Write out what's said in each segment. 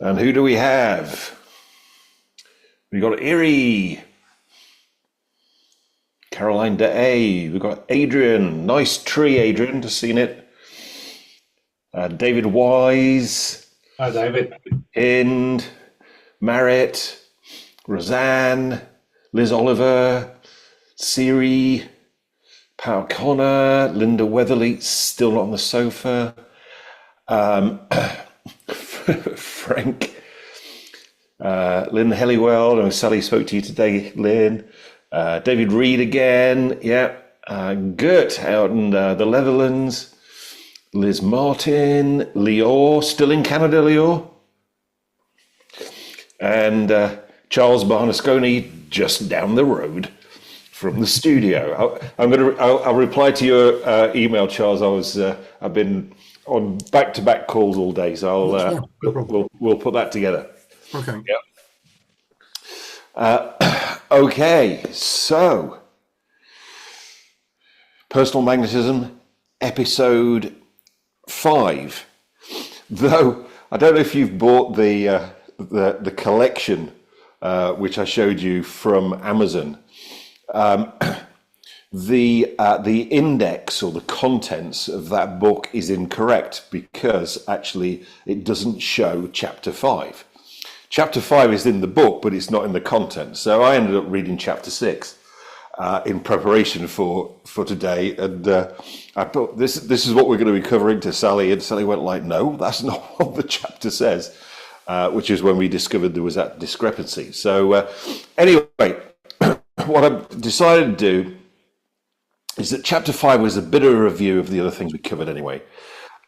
And who do we have? We got Erie, Caroline Day. We've got Adrian. Nice tree, Adrian. Just seen it. David Wise. Hi, David. Hind, Marit, Roseanne, Liz Oliver, Siri, Pao Connor, Linda Weatherly, still on the sofa. Frank, Lynn Helliwell. And Sally spoke to you today, Lynn. David Reed again. Yeah. Gert out in the Netherlands. Liz Martin, Leor, still in Canada, Leor. And Charles Barnasconi just down the road from the studio. I'll reply to your email, Charles. I've been on back-to-back calls all day, so we'll put that together. Okay. Yeah. Okay, so Personal Magnetism, episode 5. Though I don't know if you've bought the collection which I showed you from Amazon. The index or the contents of that book is incorrect because actually it doesn't show chapter 5. Chapter 5 is in the book, but it's not in the content. So I ended up reading chapter 6 in preparation for today, and I thought this is what we're going to be covering to Sally, and Sally went like, "No, that's not what the chapter says," which is when we discovered there was that discrepancy. So anyway, what I've decided to do is that chapter 5 was a bit of a review of the other things we covered anyway.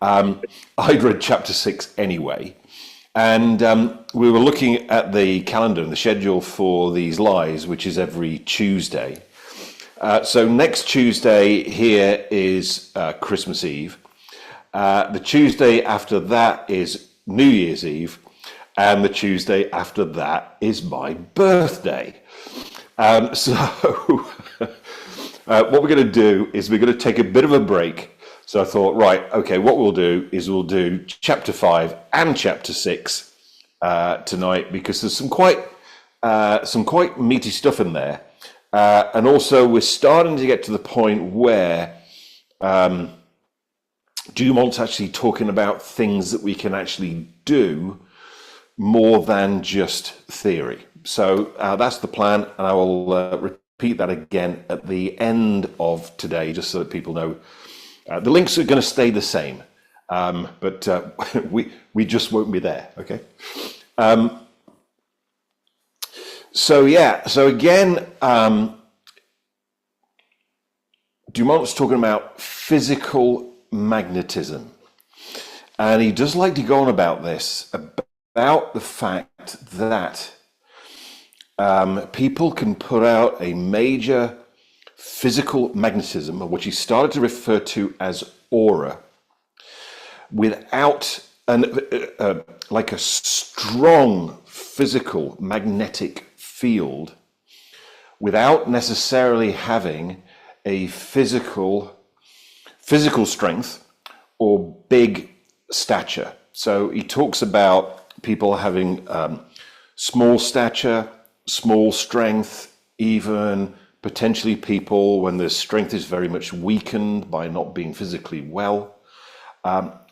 I'd read chapter 6 anyway. And we were looking at the calendar and the schedule for these lives, which is every Tuesday. So next Tuesday here is Christmas Eve. The Tuesday after that is New Year's Eve. And the Tuesday after that is my birthday. So what we're going to do is we're going to take a bit of a break. So I thought, right, okay, what we'll do is we'll do chapter 5 and chapter 6 tonight, because there's some quite meaty stuff in there. And also we're starting to get to the point where Dumont's actually talking about things that we can actually do more than just theory. So that's the plan, and I will repeat that again at the end of today, just so that people know. The links are going to stay the same, but we just won't be there, okay? So again, Dumont's talking about physical magnetism, and he does like to go on about this, about the fact that people can put out a major physical magnetism, which he started to refer to as aura, without like a strong physical magnetic field, without necessarily having a physical strength or big stature. So he talks about people having small stature, small strength, even potentially people when their strength is very much weakened by not being physically well,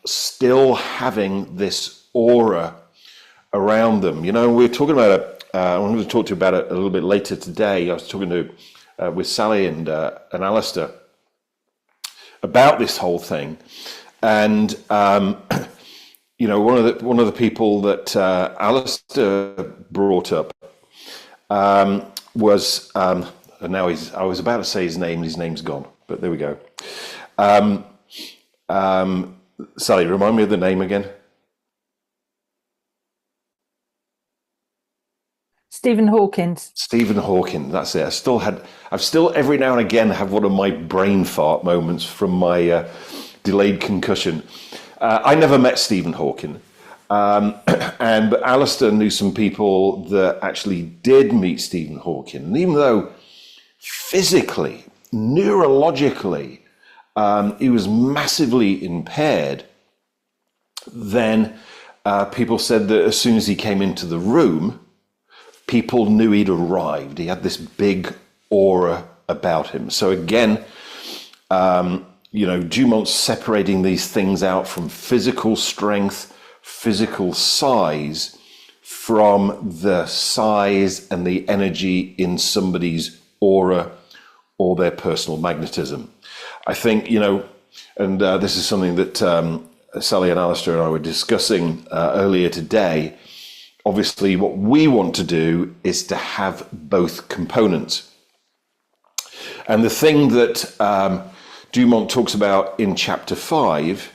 still having this aura around them. You know, we're talking about it. I'm going to talk to you about it a little bit later today. I was talking to with Sally and Alistair about this whole thing, and you know, one of the people that Alistair brought up was. And now I was about to say his name, his name's gone, but there we go. Sally, remind me of the name again. Stephen Hawkins. Stephen Hawkins, that's it. I've still every now and again have one of my brain fart moments from my delayed concussion. I never met Stephen Hawking. But Alistair knew some people that actually did meet Stephen Hawking. And even though physically, neurologically, he was massively impaired, then people said that as soon as he came into the room, people knew he'd arrived. He had this big aura about him. So again, Dumont's separating these things out from physical strength, physical size, from the size and the energy in somebody's aura or their personal magnetism. I think, and this is something that Sally and Alistair and I were discussing earlier today. Obviously, what we want to do is to have both components. And the thing that Dumont talks about in chapter 5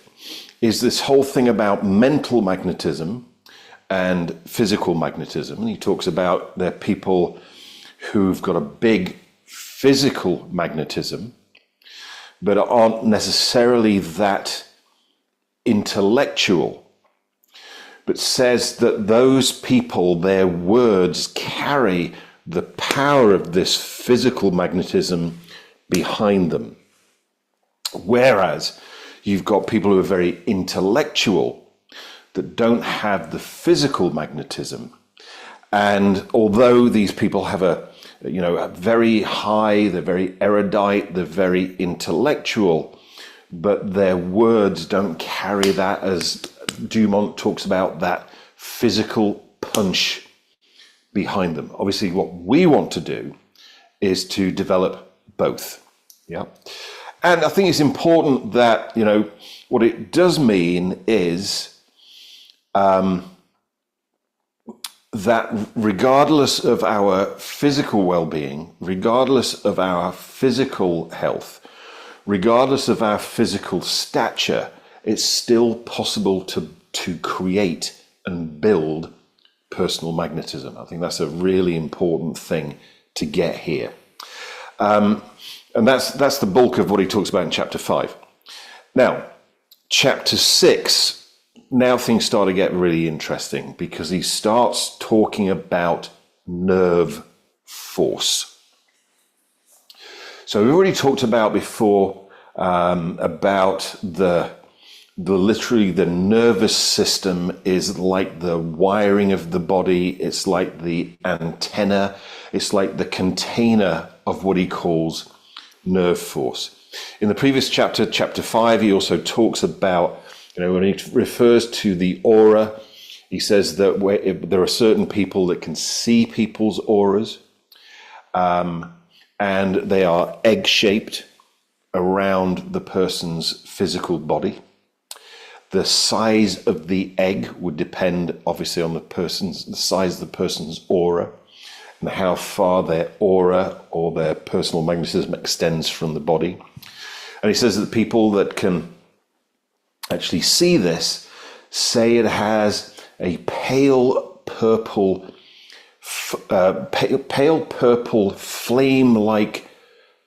is this whole thing about mental magnetism and physical magnetism. And he talks about there are people who've got a big physical magnetism, but aren't necessarily that intellectual, but says that those people, their words carry the power of this physical magnetism behind them. Whereas you've got people who are very intellectual that don't have the physical magnetism. And although these people have a very high, they're very erudite, they're very intellectual, but their words don't carry that, as Dumont talks about, that physical punch behind them. Obviously, what we want to do is to develop both. Yeah. And I think it's important that, what it does mean is that regardless of our physical well-being, regardless of our physical health, regardless of our physical stature, it's still possible to create and build personal magnetism. I think that's a really important thing to get here. And that's the bulk of what he talks about in chapter 5. Now, chapter 6, now things start to get really interesting because he starts talking about nerve force. So we already talked about before about the nervous system is like the wiring of the body. It's like the antenna. It's like the container of what he calls nerve force. In the previous chapter, chapter 5, he also talks about, when he refers to the aura, he says that there are certain people that can see people's auras, and they are egg-shaped around the person's physical body. The size of the egg would depend, obviously, on the size of the person's aura and how far their aura or their personal magnetism extends from the body. And he says that people that can actually see this say it has a pale purple flame-like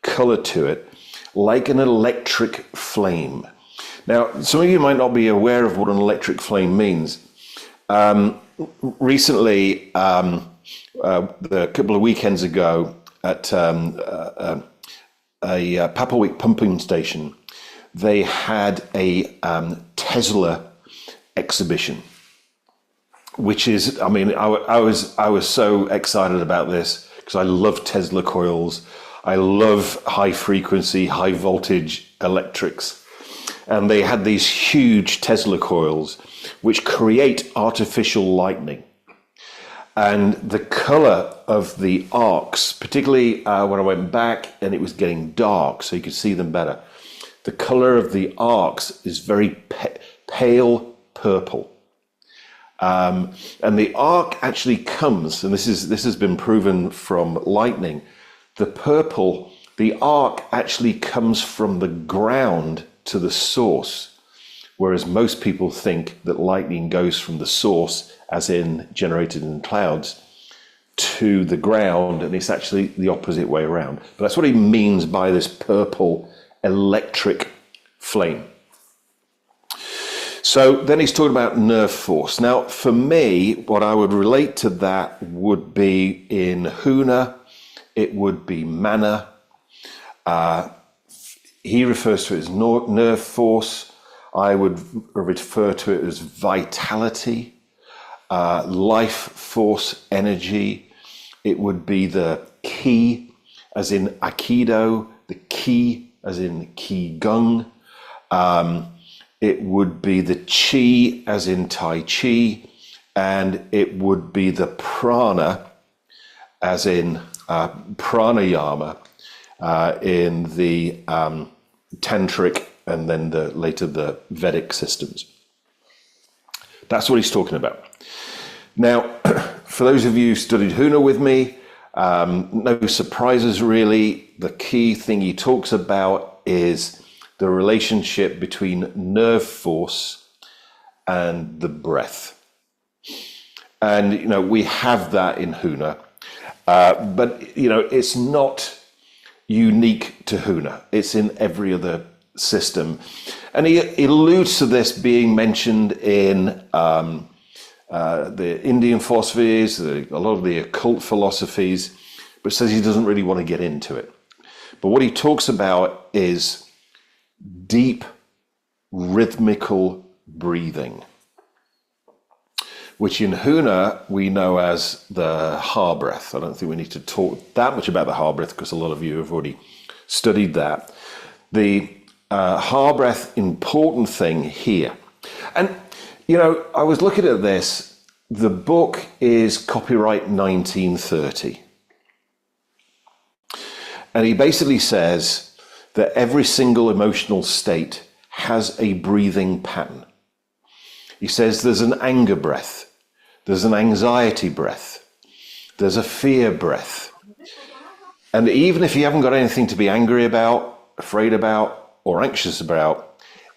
color to it, like an electric flame. Now, some of you might not be aware of what an electric flame means. Recently, a couple of weekends ago at a Papawick pumping station, they had a Tesla exhibition, which is, I was so excited about this because I love Tesla coils. I love high frequency, high voltage electrics. And they had these huge Tesla coils which create artificial lightning. And the color of the arcs, particularly when I went back and it was getting dark so you could see them better, the color of the arcs is very pale purple. And the arc actually comes, and this has been proven from lightning, the arc actually comes from the ground to the source, whereas most people think that lightning goes from the source, as in generated in clouds, to the ground, and it's actually the opposite way around. But that's what he means by this purple electric flame. So then he's talking about nerve force. Now, for me, what I would relate to that would be in Huna, it would be mana. He refers to it as nerve force. I would refer to it as vitality. life force energy. It would be the ki, as in Aikido, the ki, as in Qigong. It would be the chi, as in Tai Chi, and it would be the prana, as in pranayama, in the tantric and then later the Vedic systems. That's what he's talking about. Now, for those of you who studied Huna with me, no surprises really. The key thing he talks about is the relationship between nerve force and the breath. And, we have that in Huna, but, it's not unique to Huna. It's in every other system. And he alludes to this being mentioned in the Indian philosophies, a lot of the occult philosophies, but says he doesn't really want to get into it. But what he talks about is deep rhythmical breathing, which in Huna we know as the Ha breath. I don't think we need to talk that much about the Ha breath because a lot of you have already studied that. The Ha breath, important thing here. And, I was looking at this. The book is copyright 1930. And he basically says that every single emotional state has a breathing pattern. He says there's an anger breath, there's an anxiety breath, there's a fear breath. And even if you haven't got anything to be angry about, afraid about, or anxious about,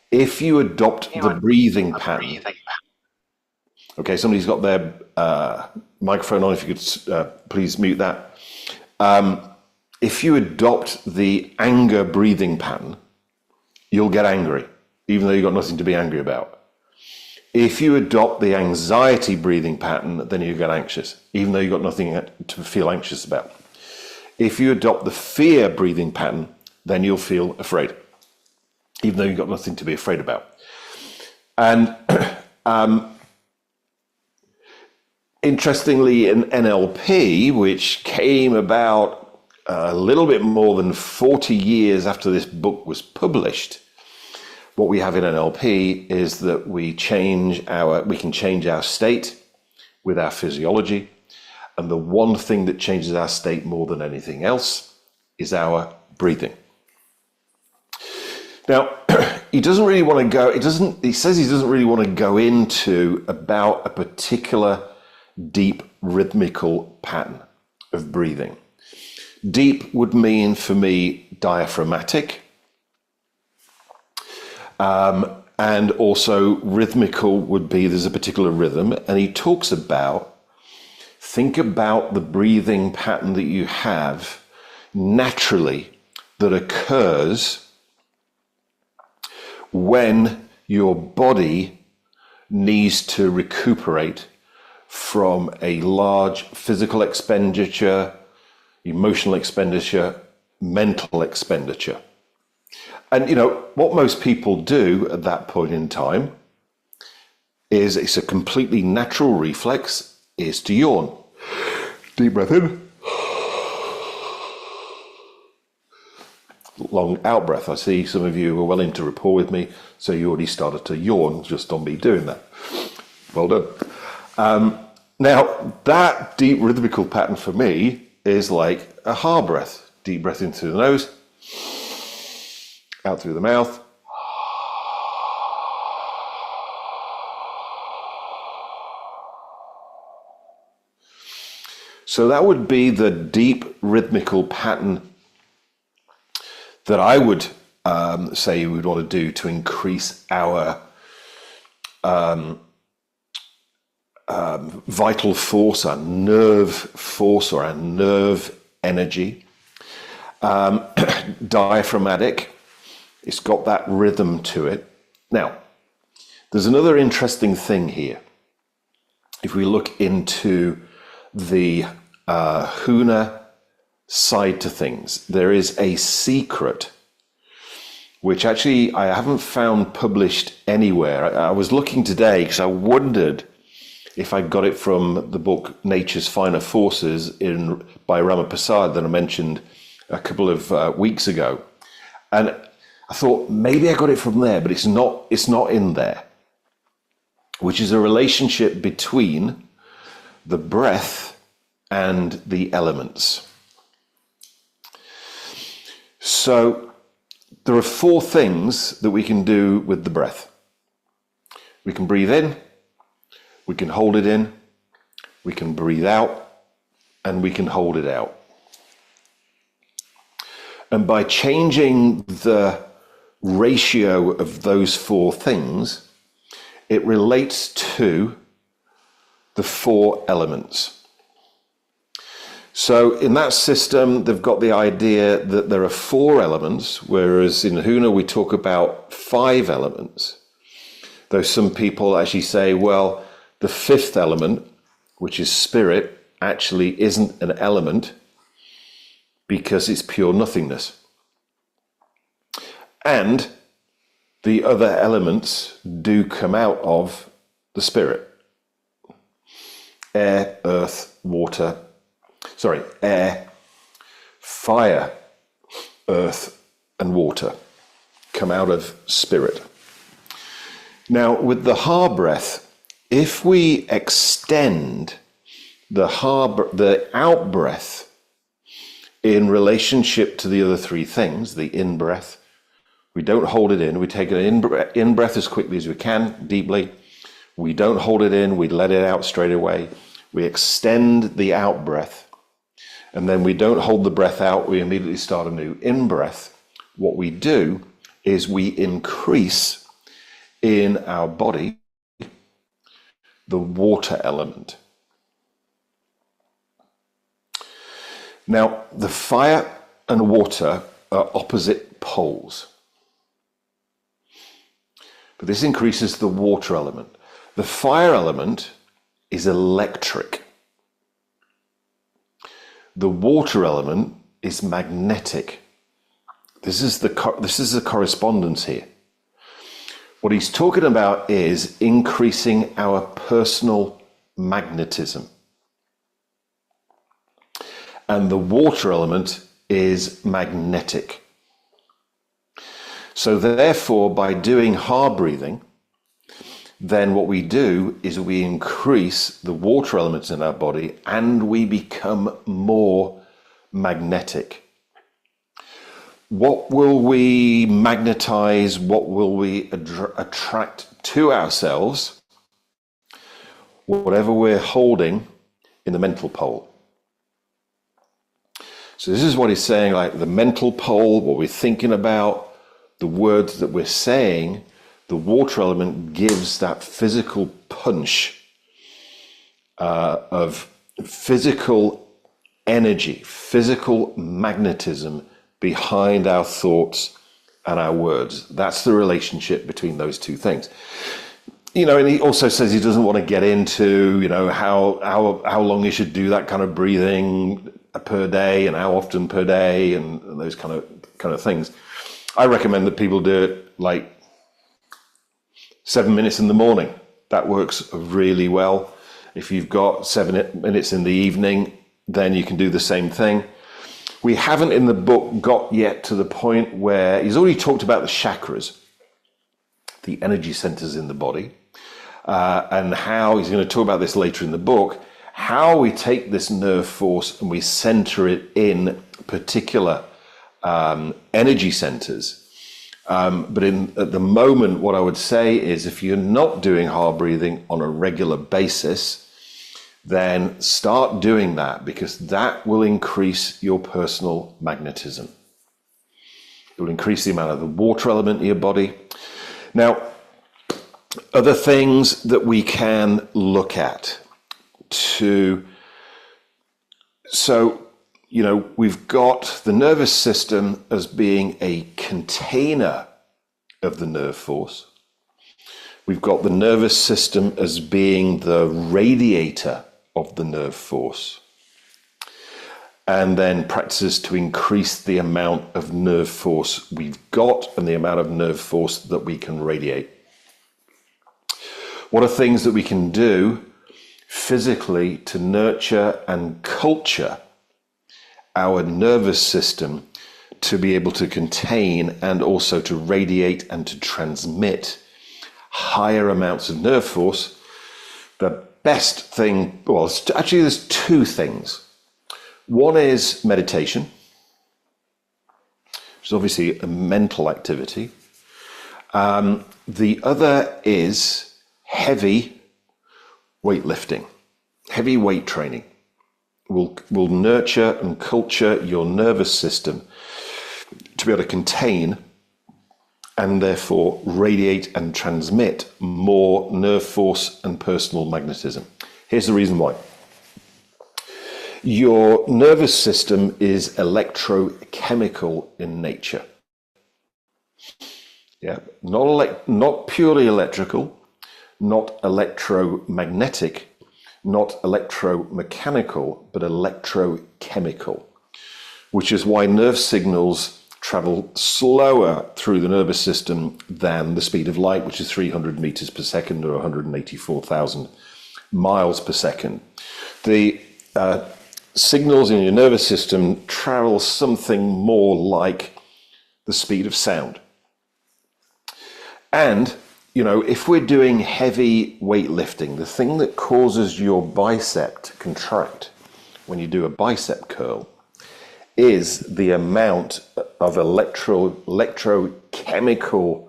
if you adopt the breathing pattern. Okay, somebody's got their microphone on. If you could please mute that. If you adopt the anger breathing pattern, you'll get angry, even though you've got nothing to be angry about. If you adopt the anxiety breathing pattern, then you get anxious, even though you've got nothing to feel anxious about. If you adopt the fear breathing pattern, then you'll feel afraid, even though you've got nothing to be afraid about. And interestingly, in NLP, which came about a little bit more than 40 years after this book was published, what we have in NLP is that we can change our state with our physiology. And the one thing that changes our state more than anything else is our breathing. Now, he says he doesn't really want to go into about a particular deep rhythmical pattern of breathing. Deep would mean for me diaphragmatic, and also rhythmical would be there's a particular rhythm. And he talks about, think about the breathing pattern that you have naturally that occurs when your body needs to recuperate from a large physical expenditure, emotional expenditure, mental expenditure. And what most people do at that point in time is, it's a completely natural reflex, is to yawn. Deep breath in. Long out breath. I see some of you were well into rapport with me, so you already started to yawn just on me doing that. Well done. Now, that deep rhythmical pattern for me is like a Ha breath. Deep breath in through the nose, out through the mouth. So that would be the deep rhythmical pattern that I would say we would want to do to increase our vital force, our nerve force, or our nerve energy. Diaphragmatic, it's got that rhythm to it. Now, there's another interesting thing here. If we look into the Huna side to things, there is a secret which actually I haven't found published anywhere. I was looking today because I wondered if I got it from the book Nature's Finer Forces by Rama Prasad that I mentioned a couple of weeks ago. And I thought maybe I got it from there, but it's not in there, which is a relationship between the breath and the elements. So there are 4 things that we can do with the breath. We can breathe in, we can hold it in, we can breathe out, and we can hold it out. And by changing the ratio of those 4 things, it relates to the 4 elements. So in that system, they've got the idea that there are 4 elements, whereas in Huna we talk about 5 elements. Though some people actually say, well, the 5th element, which is spirit, actually isn't an element because it's pure nothingness. And the other elements do come out of the spirit. Air, fire, earth, and water come out of spirit. Now, with the ha breath, if we extend the out breath in relationship to the other 3 things, the in breath, we don't hold it in. We take an in breath as quickly as we can, deeply. We don't hold it in. We let it out straight away. We extend the out breath. And then we don't hold the breath out. We immediately start a new in breath. What we do is we increase in our body the water element. Now, the fire and water are opposite poles. But this increases the water element. The fire element is electric. The water element is magnetic. This is the correspondence here. What he's talking about is increasing our personal magnetism. And the water element is magnetic. So therefore, by doing hard breathing, then what we do is we increase the water elements in our body and we become more magnetic. What will we magnetize? What will we attract to ourselves? Whatever we're holding in the mental pole. So this is what he's saying, like the mental pole, what we're thinking about, the words that we're saying, the water element gives that physical punch of physical energy, physical magnetism behind our thoughts and our words. That's the relationship between those 2 things. You know, and he also says he doesn't want to get into, you know, how long you should do that kind of breathing per day and how often per day and those kind of things. I recommend that people do it like 7 minutes in the morning. That works really well. If you've got 7 minutes in the evening, then you can do the same thing. We haven't in the book got yet to the point where he's already talked about the chakras, the energy centers in the body, and how he's going to talk about this later in the book, how we take this nerve force and we center it in particular energy centers. But at the moment, what I would say is if you're not doing hard breathing on a regular basis, then start doing that, because that will increase your personal magnetism. It will increase the amount of the water element in your body. Now, other things that we can look at we've got the nervous system as being a container of the nerve force. We've got the nervous system as being the radiator of the nerve force. And then practices to increase the amount of nerve force we've got and the amount of nerve force that we can radiate. What are things that we can do physically to nurture and culture our nervous system to be able to contain and also to radiate and to transmit higher amounts of nerve force. The best thing, well, actually there's two things. One is meditation, which is obviously a mental activity. The other is heavy weightlifting, heavy weight training. Will nurture and culture your nervous system to be able to contain and therefore radiate and transmit more nerve force and personal magnetism. Here's the reason why. Your nervous system is electrochemical in nature. Yeah, not purely electrical, not electromagnetic, not electromechanical, but electrochemical, which is why nerve signals travel slower through the nervous system than the speed of light, which is 300 meters per second or 184,000 miles per second. The signals in your nervous system travel something more like the speed of sound. And, you know, if we're doing heavy weightlifting, the thing that causes your bicep to contract when you do a bicep curl is the amount of electrochemical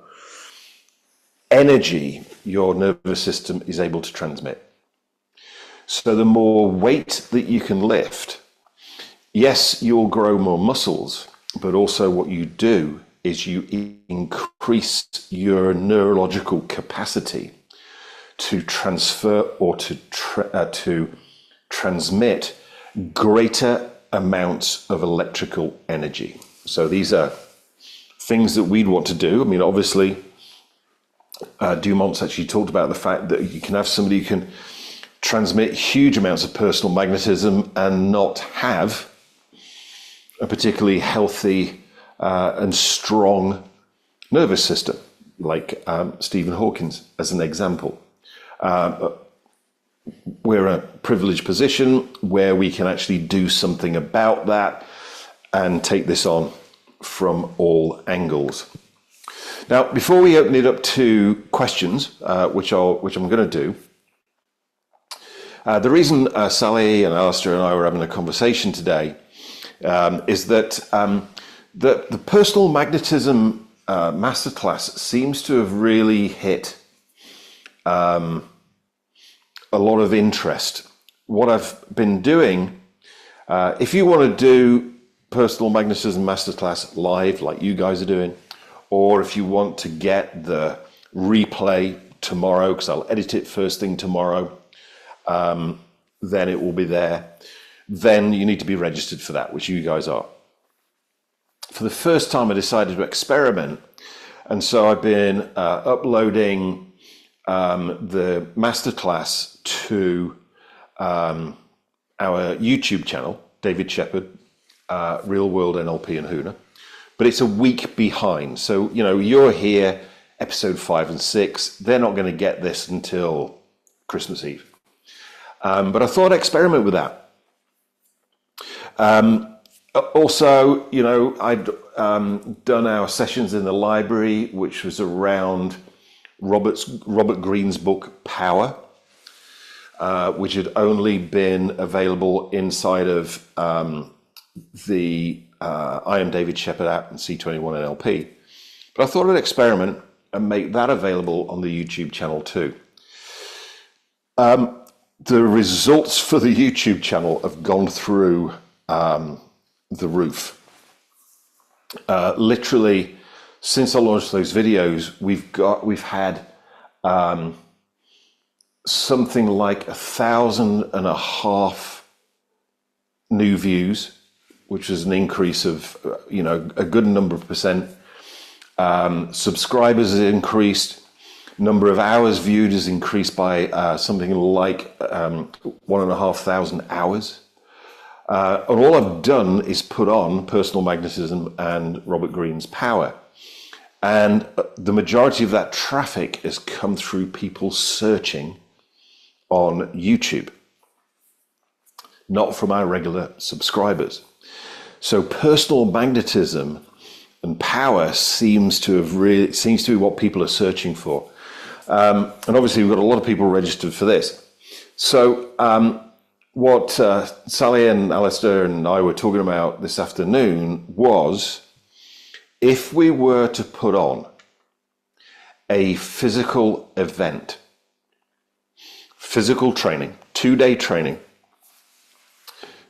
energy your nervous system is able to transmit. So the more weight that you can lift, yes, you'll grow more muscles, but also what you do is you increase your neurological capacity to transfer or to transmit greater amounts of electrical energy. So these are things that we'd want to do. I mean, obviously, Dumont's actually talked about the fact that you can have somebody who can transmit huge amounts of personal magnetism and not have a particularly healthy and strong nervous system, like Stephen Hawkins, as an example. We're in a privileged position where we can actually do something about that and take this on from all angles. Now, before we open it up to questions, which I'm going to do, the reason Sally and Alistair and I were having a conversation today is that the Personal Magnetism Masterclass seems to have really hit a lot of interest. What I've been doing, if you want to do Personal Magnetism Masterclass live like you guys are doing, or if you want to get the replay tomorrow, because I'll edit it first thing tomorrow, then it will be there. Then you need to be registered for that, which you guys are. For the first time, I decided to experiment. And so I've been uploading the masterclass to our YouTube channel, David Shepherd, Real World NLP and Huna. But it's a week behind. So, you know, you're here, episode 5 and 6. They're not going to get this until Christmas Eve. But I thought I'd experiment with that. Also, you know, I'd done our sessions in the library, which was around Robert Greene's book, Power, which had only been available inside of the I Am David Shepherd app and C21 NLP. But I thought I'd experiment and make that available on the YouTube channel too. The results for the YouTube channel have gone through the roof. Literally, since I launched those videos, we've had something like 1,500 new views, which is an increase of a good number of percent. Subscribers has increased. Number of hours viewed has increased by something like 1,500 hours. And all I've done is put on Personal Magnetism and Robert Greene's Power. And the majority of that traffic has come through people searching on YouTube, not from our regular subscribers. So personal magnetism and power seems to be what people are searching for. And obviously we've got a lot of people registered for this. So what Sally and Alistair and I were talking about this afternoon was, if we were to put on a physical event, physical training, 2-day training,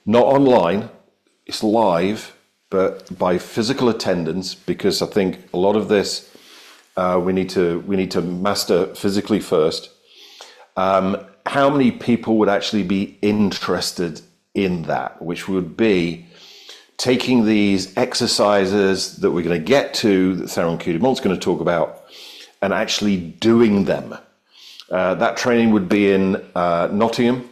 not online, it's live, but by physical attendance, because I think a lot of this we need to master physically first. How many people would actually be interested in that, which would be taking these exercises that we're going to get to, that Theron Q Dumont's going to talk about, and actually doing them. That training would be in Nottingham.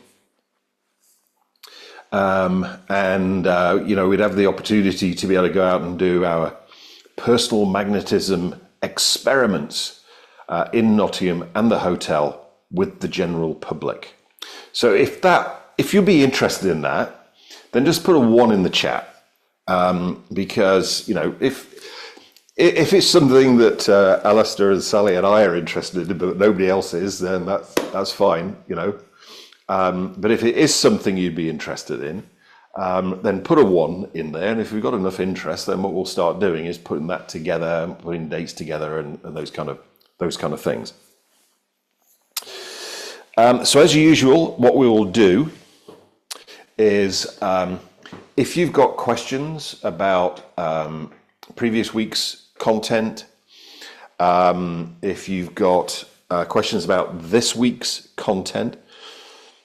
We'd have the opportunity to be able to go out and do our personal magnetism experiments in Nottingham and the hotel with the general public. So if you'd be interested in that, then just put a 1 in the chat, because if it's something that Alistair and Sally and I are interested in, but nobody else is, then that's fine, But if it is something you'd be interested in, then put a 1 in there. And if we've got enough interest, then what we'll start doing is putting that together, putting dates together, and those kind of things. So as usual, what we will do is, if you've got questions about previous week's content, if you've got questions about this week's content,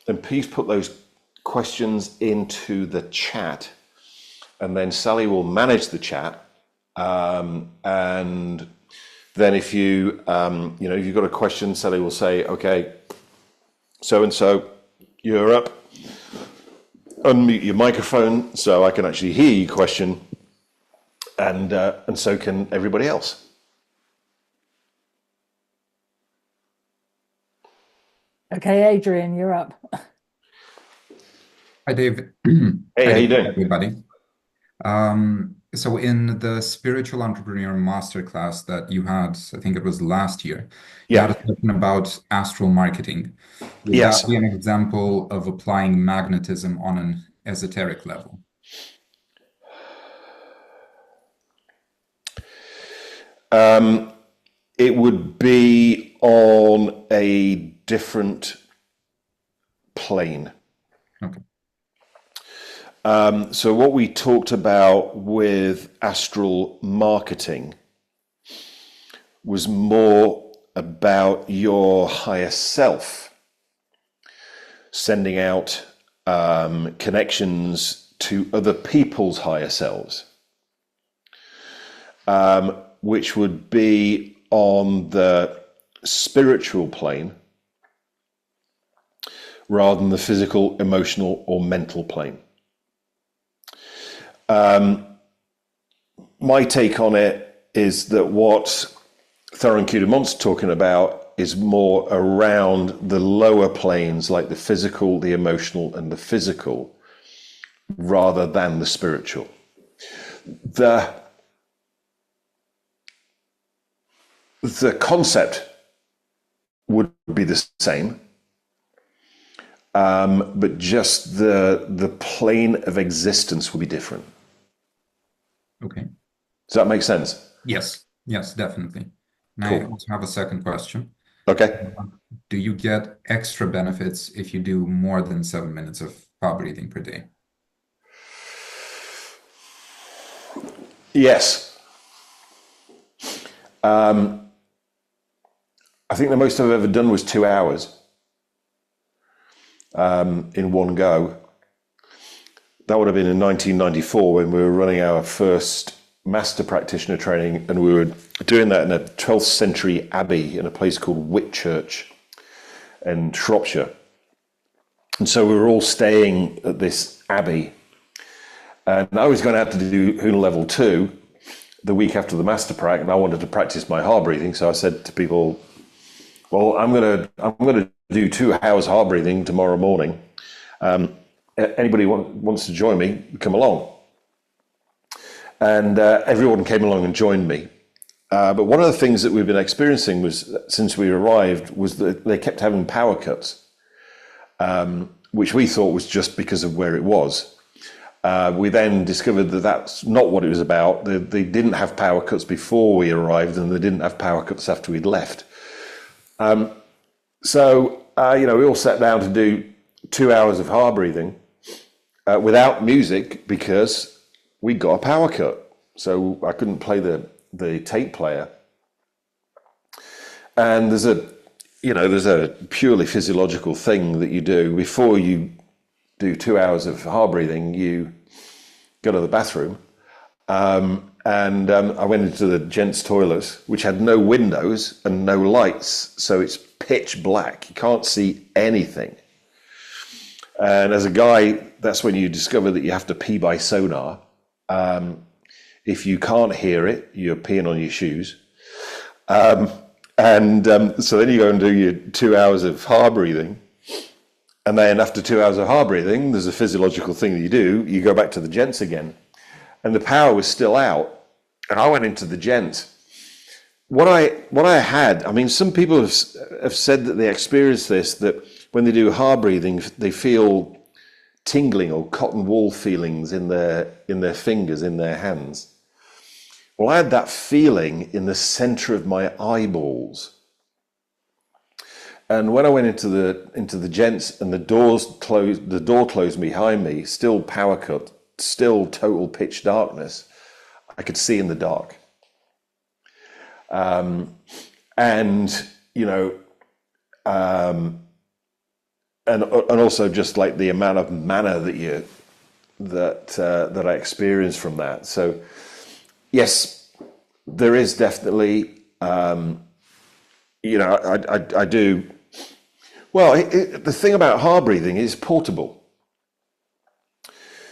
then please put those questions into the chat, and then Sally will manage the chat. And then if you've got a question, Sally will say, okay, so-and-so, you're up. Unmute your microphone so I can actually hear your question, and so can everybody else. Okay, Adrian, you're up. Hi, Dave. Hey, how you doing? Everybody. So in the Spiritual Entrepreneur Masterclass that you had, I think it was last year, you had a section about astral marketing. Would Yes. that be an example of applying magnetism on an esoteric level? It would be on a different plane. Okay. So what we talked about with astral marketing was more about your higher self sending out connections to other people's higher selves, which would be on the spiritual plane rather than the physical, emotional, or mental plane. My take on it is that what Theron Q Dumont's talking about is more around the lower planes, like the physical, the emotional, and the physical, rather than the spiritual. The concept would be the same, but just the plane of existence will be different. Okay. Does that make sense? Yes, definitely. And Cool. I also have a second question. Okay. Do you get extra benefits if you do more than 7 minutes of power breathing per day? Yes. I think the most I've ever done was 2 hours in one go. That would have been in 1994 when we were running our first master practitioner training, and we were doing that in a 12th century abbey in a place called Whitchurch in Shropshire. And so we were all staying at this abbey, and I was going out to do Huna level 2 the week after the master prac, and I wanted to practice my heart breathing. So I said to people, Well, I'm gonna do 2 hours heart breathing tomorrow morning. Anybody wants to join me, come along. And everyone came along and joined me. But one of the things that we've been experiencing was since we arrived was that they kept having power cuts, which we thought was just because of where it was. We then discovered that that's not what it was about. They didn't have power cuts before we arrived, and they didn't have power cuts after we'd left. We all sat down to do 2 hours of heart breathing without music because we got a power cut. So I couldn't play the tape player. And there's a purely physiological thing that you do before you do 2 hours of heart breathing. You go to the bathroom, and I went into the gents' toilet, which had no windows and no lights, so it's pitch black. You can't see anything. And as a guy, that's when you discover that you have to pee by sonar. If you can't hear it, you're peeing on your shoes. So then you go and do your 2 hours of heart breathing. And then after 2 hours of heart breathing, there's a physiological thing that you do. You go back to the gents again. And the power was still out. And I went into the gents. What I had, I mean, some people have said that they experience this, that when they do heart breathing, they feel tingling or cotton wool feelings in their fingers, in their hands. Well, I had that feeling in the center of my eyeballs. And when I went into the gents and the door closed behind me, still power cut, still total pitch darkness, I could see in the dark. And also just like the amount of mana that I experienced from that. So yes, there is definitely, I do. Well, the thing about heart breathing is portable.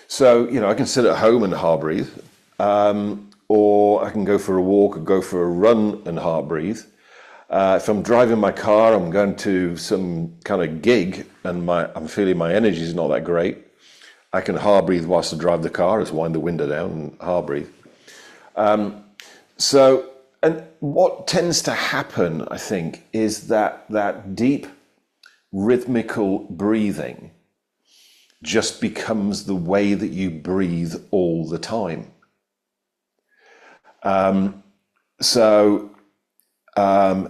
So, I can sit at home and heart breathe, or I can go for a walk or go for a run and heart breathe. If I'm driving my car, I'm going to some kind of gig and I'm feeling my energy is not that great, I can heart breathe whilst I drive the car, just wind the window down and heart breathe. And what tends to happen, I think, is that deep rhythmical breathing just becomes the way that you breathe all the time.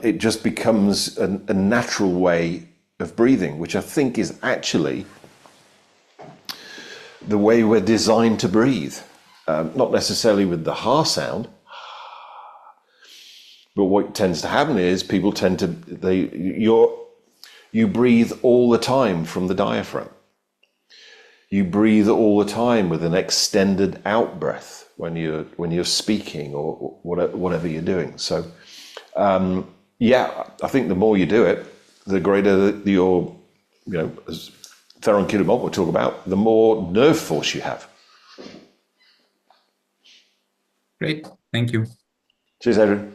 It just becomes a natural way of breathing, which I think is actually the way we're designed to breathe. Not necessarily with the ha sound, but what tends to happen is people tend to, you breathe all the time from the diaphragm. You breathe all the time with an extended out breath when you're speaking or whatever you're doing. So, I think the more you do it, the greater your, as Theron Q Dumont will talk about, the more nerve force you have. Great, thank you. Cheers, Adrian.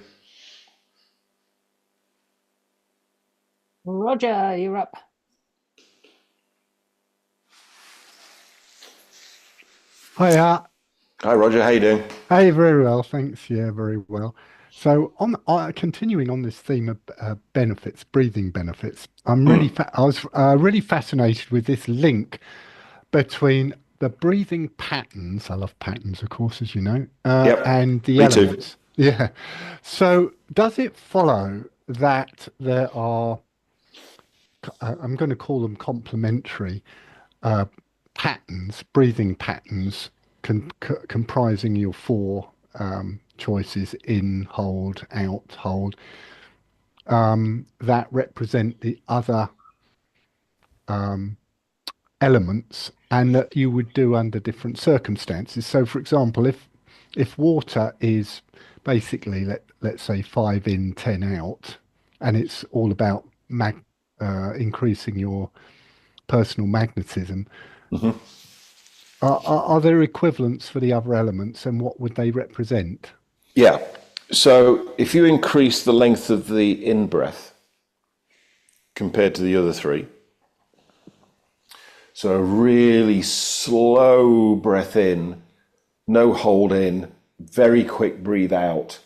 Roger, you're up. Hi, Hi, Roger. How you doing? hey, very well, thanks. Yeah, very well. So, continuing on this theme of benefits, breathing benefits, I was really fascinated with this link between the breathing patterns. I love patterns, of course, as you know, Yep, and the me too. elements. Yeah. So, does it follow that there are, I'm going to call them complementary patterns, breathing patterns, comprising your four choices: in, hold, out, hold, that represent the other elements, and that you would do under different circumstances? So, for example, if water is basically, let's say 5 in, 10 out, and it's all about increasing your personal magnetism. Mm-hmm. Are there equivalents for the other elements, and what would they represent? Yeah. So if you increase the length of the in breath, compared to the other three. So a really slow breath in, no hold in, very quick breathe out,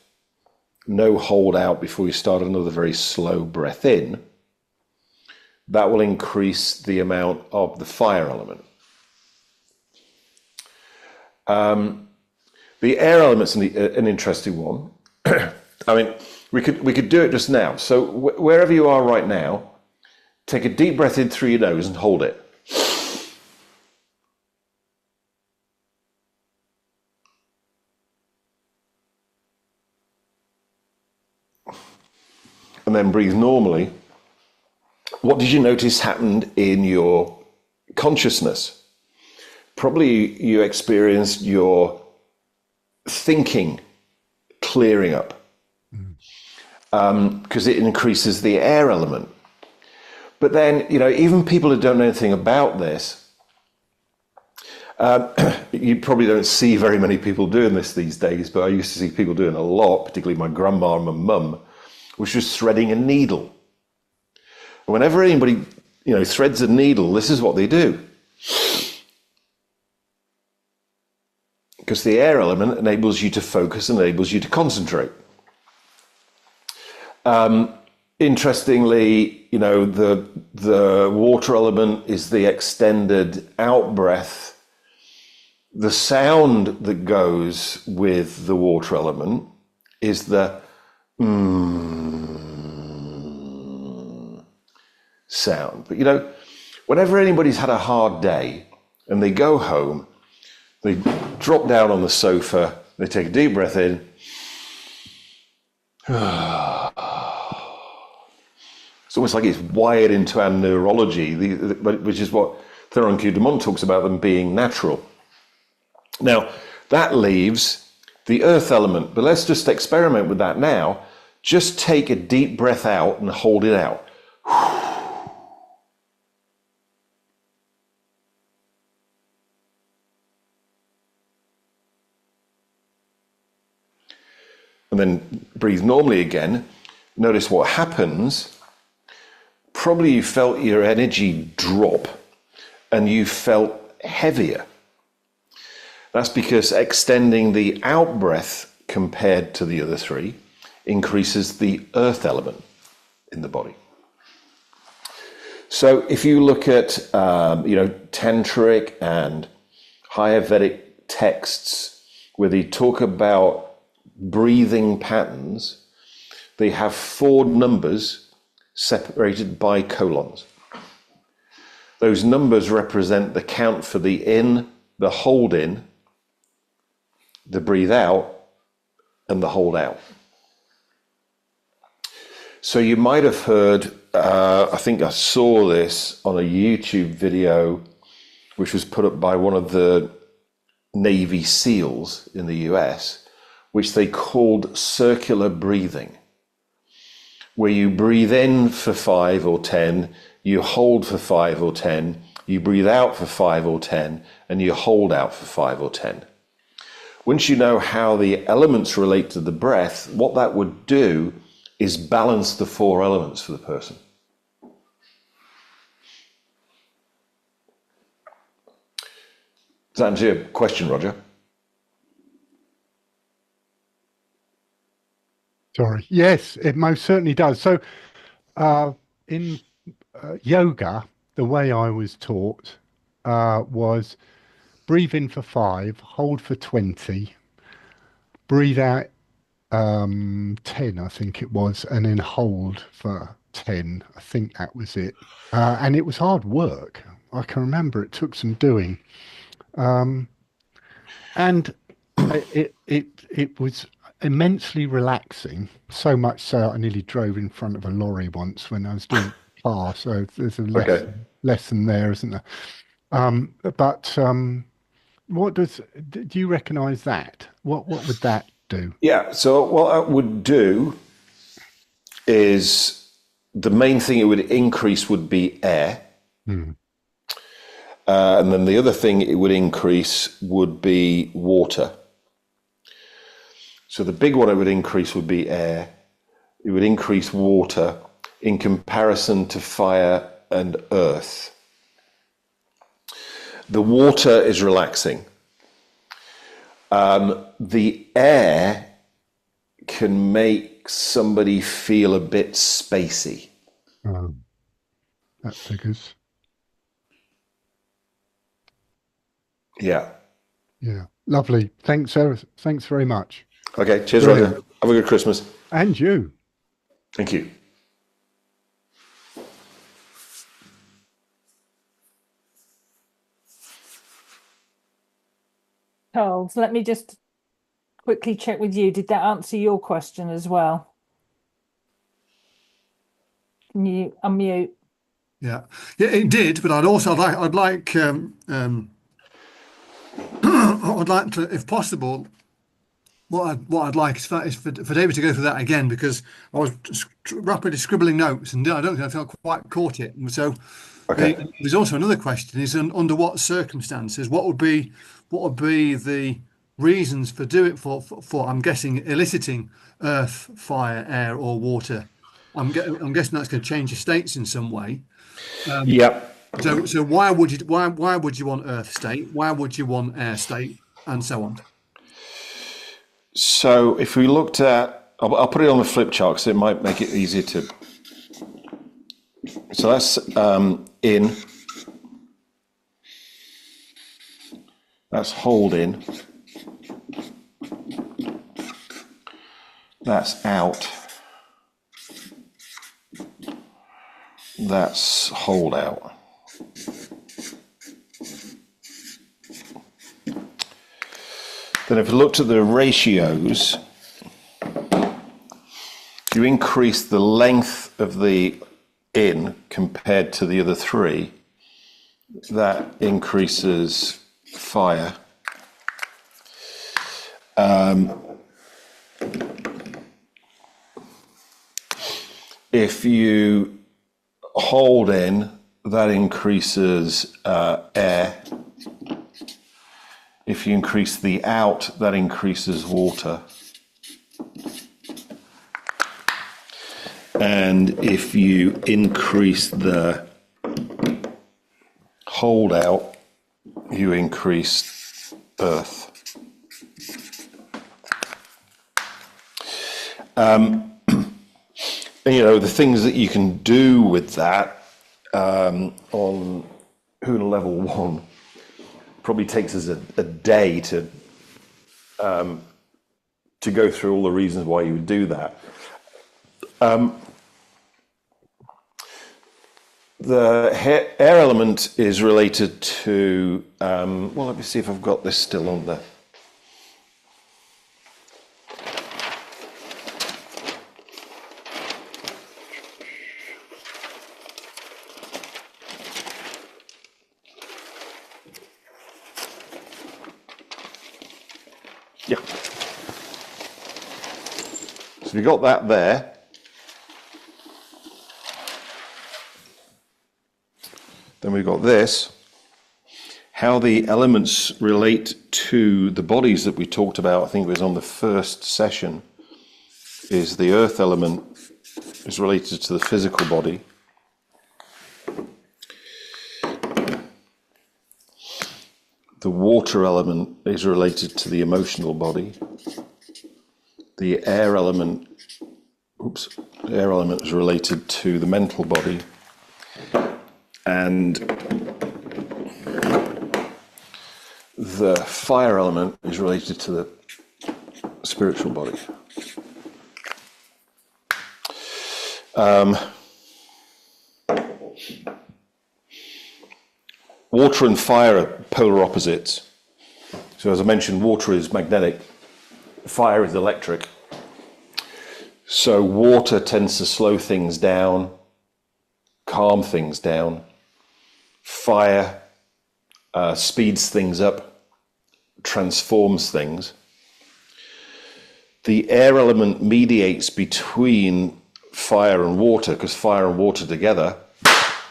no hold out before you start another very slow breath in. That will increase the amount of the fire element. The air element's an interesting one. I mean, we could do it just now. So wherever you are right now, take a deep breath in through your nose and hold it. And then breathe normally. What did you notice happened in your consciousness? Probably you experienced your thinking clearing up, because it increases the air element. But then, even people who don't know anything about this, you probably don't see very many people doing this these days, but I used to see people doing a lot, particularly my grandma and my mum, which was threading a needle. Whenever anybody, threads a needle, this is what they do. Because the air element enables you to focus, enables you to concentrate. Interestingly, the water element is the extended out breath. The sound that goes with the water element is the sound. But whenever anybody's had a hard day and they go home, they drop down on the sofa, they take a deep breath in. It's almost like it's wired into our neurology, which is what Theron Q Dumont talks about them being natural. Now, that leaves the earth element, but let's just experiment with that now. Just take a deep breath out and hold it out. And then breathe normally again. Notice what happens. Probably you felt your energy drop and you felt heavier. That's because extending the out breath compared to the other three increases the earth element in the body. So if you look at tantric and higher Vedic texts where they talk about breathing patterns, they have 4 numbers separated by colons. Those numbers represent the count for the in, the hold in, the breathe out, and the hold out. So you might have heard, I think I saw this on a YouTube video, which was put up by one of the Navy SEALs in the US, which they called circular breathing, where you breathe in for 5 or 10, you hold for 5 or 10, you breathe out for 5 or 10, and you hold out for 5 or 10. Once you know how the elements relate to the breath, what that would do is balance the 4 elements for the person. Does that answer your question, Roger? Sorry. Yes, it most certainly does. So in yoga, the way I was taught was breathe in for 5, hold for 20, breathe out 10, I think it was, and then hold for 10. I think that was it. And it was hard work. I can remember it took some doing. And it was immensely relaxing, so much so I nearly drove in front of a lorry once when I was doing car. So there's a lesson there, isn't there? But what do you recognize that? What would that do? Yeah, so what that would do is the main thing it would increase would be air. And then the other thing it would increase would be water. So the big one it would increase would be air. It would increase water. in comparison to fire and earth. The water is relaxing. The air can make somebody feel a bit spacey. That figures. Yeah. Yeah. Lovely. Thanks, Sarah. Thanks very much. Okay. Cheers, Brilliant. Roger. Have a good Christmas. And you. Thank you. Charles, let me just quickly check with you. Did that answer your question as well? Can you unmute? Yeah, it did. But I'd like I'd like to, if possible, what I'd like is for David to go through that again, because I was rapidly scribbling notes and I don't think I felt quite caught it. And so there's also another question: is under what circumstances? What would be the reasons for I'm guessing eliciting earth, fire, air, or water? I'm guessing that's going to change your states in some way. So why would you want earth state? Why would you want air state, and so on? So if we looked at, I'll put it on the flip chart because it might make it easier to. So that's in. That's hold in. That's out. That's hold out. Then if you looked at the ratios, you increase the length of the in compared to the other three, that increases fire. If you hold in, that increases air. If you increase the out, that increases water. And if you increase the hold out, you increase earth. You know, the things that you can do with that on Huna level 1 probably takes us a day to go through all the reasons why you would do that. The air element is related to, well, let me see if I've got this still on there. Yeah. So we got that there. Then we've got this. How the elements relate to the bodies that we talked about, I think it was on the first session, is the earth element is related to the physical body. The water element is related to the emotional body. The air element, the air element is related to the mental body. And the fire element is related to the spiritual body. Water and fire are polar opposites. So as I mentioned, water is magnetic, fire is electric. So water tends to slow things down, calm things down. Fire speeds things up, transforms things. The air element mediates between fire and water, because fire and water together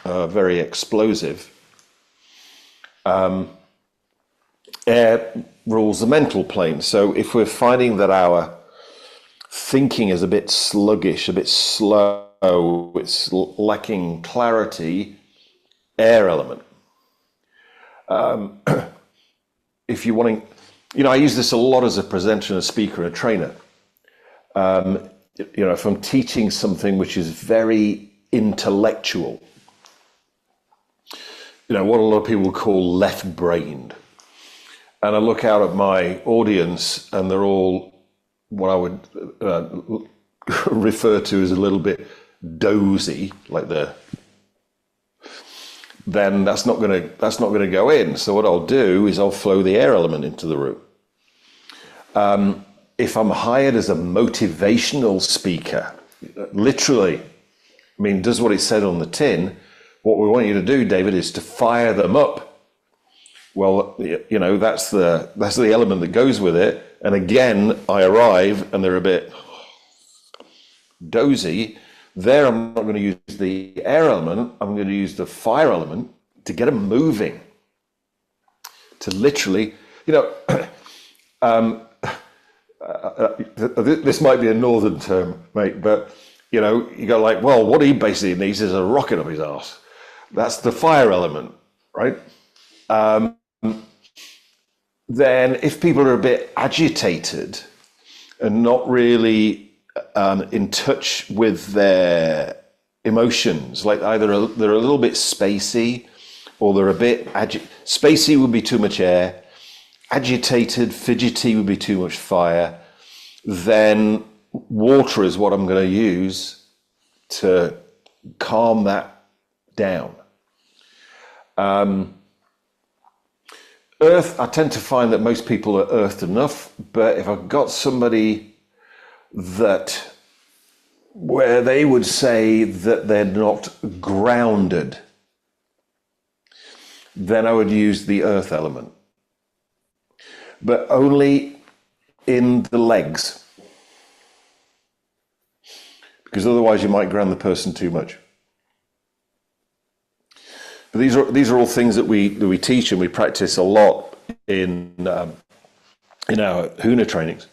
are very explosive. Air rules the mental plane. So if we're finding that our thinking is a bit sluggish, a bit slow, it's lacking clarity, air element. If you're wanting, I use this a lot as a presenter and a speaker and a trainer. If I'm teaching something which is very intellectual, what a lot of people call left-brained, and I look out at my audience and they're all what I would refer to as a little bit dozy, then that's not going to go in. So what I'll do is I'll flow the air element into the room. If I'm hired as a motivational speaker, literally, does what it said on the tin. What we want you to do, David, is to fire them up. Well, that's the element that goes with it. And again, I arrive and they're a bit dozy. There, I'm not going to use the air element. I'm going to use the fire element to get them moving. To literally, this might be a northern term, mate, but you go like, well, what he basically needs is a rocket up his arse. That's the fire element, right? Then, if people are a bit agitated and not really in touch with their emotions, like either they're a little bit spacey or they're a bit spacey would be too much air, agitated, fidgety would be too much fire, then water is what I'm going to use to calm that down. Earth, I tend to find that most people are earthed enough, but if I've got somebody where they would say that they're not grounded, then I would use the earth element, but only in the legs, because otherwise you might ground the person too much. But these are all things that we teach and we practice a lot in our Huna trainings.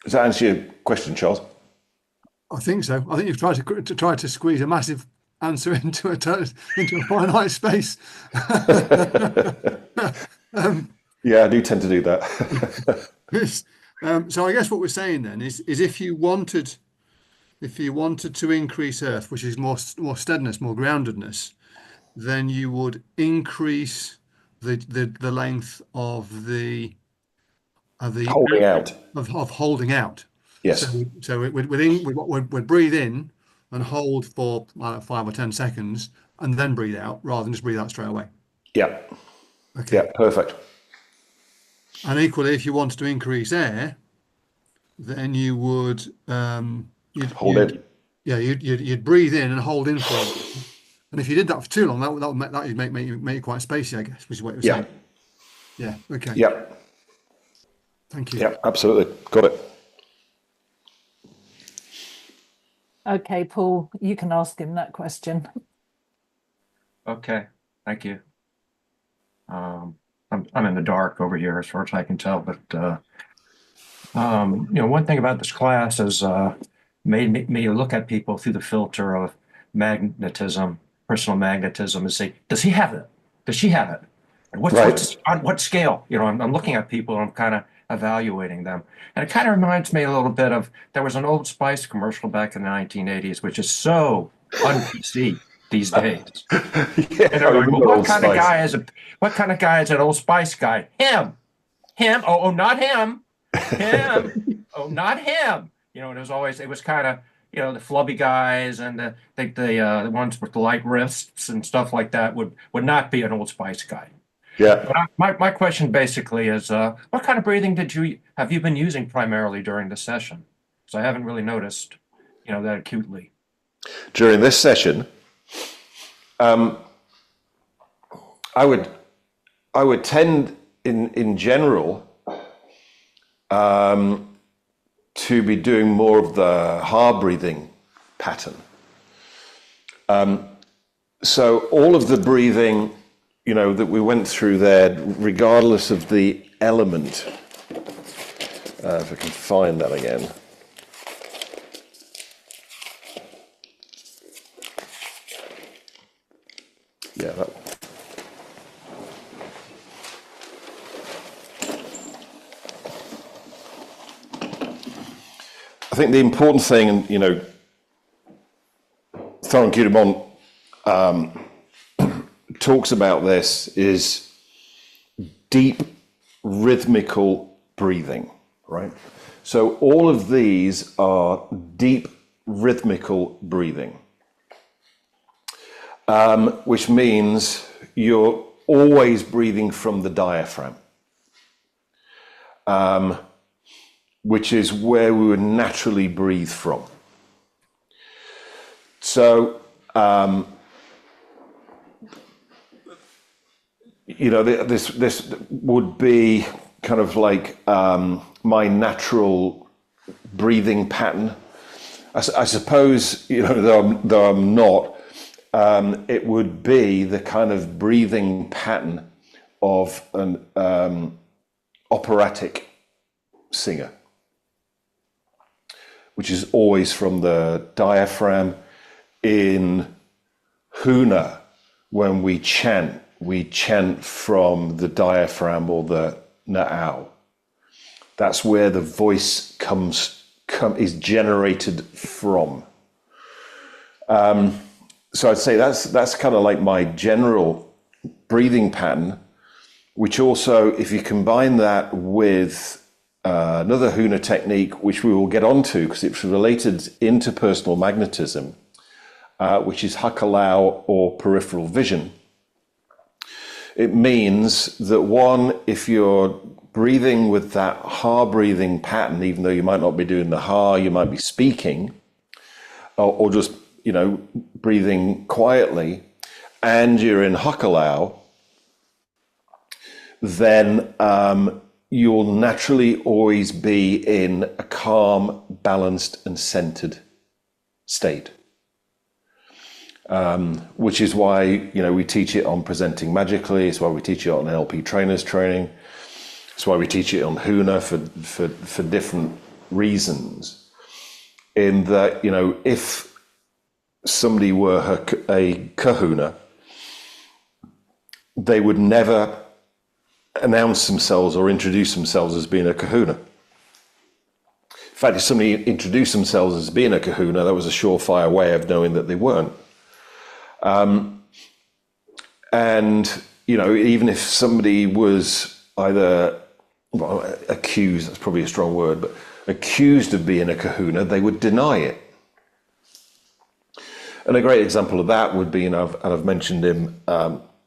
Does that answer your question, Charles? I think so. I think you've tried to squeeze a massive answer into a finite space. Yeah, I do tend to do that. Yes. So I guess what we're saying then is if you wanted to increase earth, which is more steadiness, more groundedness, then you would increase the length of the Holding out. of holding out. Yes. So we'd breathe in and hold for 5 or 10 seconds and then breathe out, rather than just breathe out straight away. Yeah. Okay. Yeah, perfect. And equally, if you wanted to increase air, then you would Hold it. Yeah, you'd breathe in and hold in for a while. And if you did that for too long, that would make you quite spacey, I guess, which is what you're saying. Yeah. Okay. Yeah. Thank you. Yeah, absolutely. Got it. Okay, Paul, you can ask him that question. Okay, thank you. I'm in the dark over here as far as I can tell, but one thing about this class is made me look at people through the filter of magnetism, personal magnetism, and say, does he have it? Does she have it? And what's on what scale? I'm looking at people and I'm kind of evaluating them. And it kind of reminds me a little bit of, there was an Old Spice commercial back in the 1980s, which is so un-PC these days. What kind of guy is an Old Spice guy? Him. Oh, not him. Him. Oh, not him. It was kind of, the flubby guys and the ones with the light wrists and stuff like that would not be an Old Spice guy. Yeah. But my question basically is, what kind of breathing have you been using primarily during the session? Because I haven't really noticed, that acutely. During this session, I would tend in general to be doing more of the hard breathing pattern. So all of the breathing, that we went through there, regardless of the element, If I can find that again. Yeah, I think the important thing, and Theron Q Dumont talks about this, is deep rhythmical breathing, right? So all of these are deep rhythmical breathing, which means you're always breathing from the diaphragm, which is where we would naturally breathe from. So, this would be kind of like my natural breathing pattern. I suppose, though I'm not, it would be the kind of breathing pattern of an operatic singer, which is always from the diaphragm. In Huna, when we chant from the diaphragm or the na'au. That's where the voice is generated from. So I'd say that's kind of like my general breathing pattern, which also, if you combine that with another Huna technique, which we will get onto because it's related into personal magnetism, which is hakalau or peripheral vision. It means that one, if you're breathing with that ha breathing pattern, even though you might not be doing the ha, you might be speaking, or just, breathing quietly, and you're in hakalau, then you'll naturally always be in a calm, balanced, and centered state. Which is why, we teach it on presenting magically. It's why we teach it on NLP trainers training. It's why we teach it on Huna for different reasons. In that, if somebody were a kahuna, they would never announce themselves or introduce themselves as being a kahuna. In fact, if somebody introduced themselves as being a kahuna, that was a surefire way of knowing that they weren't. And, even if somebody was either, accused, that's probably a strong word, but accused of being a kahuna, they would deny it. And a great example of that would be, and I've mentioned him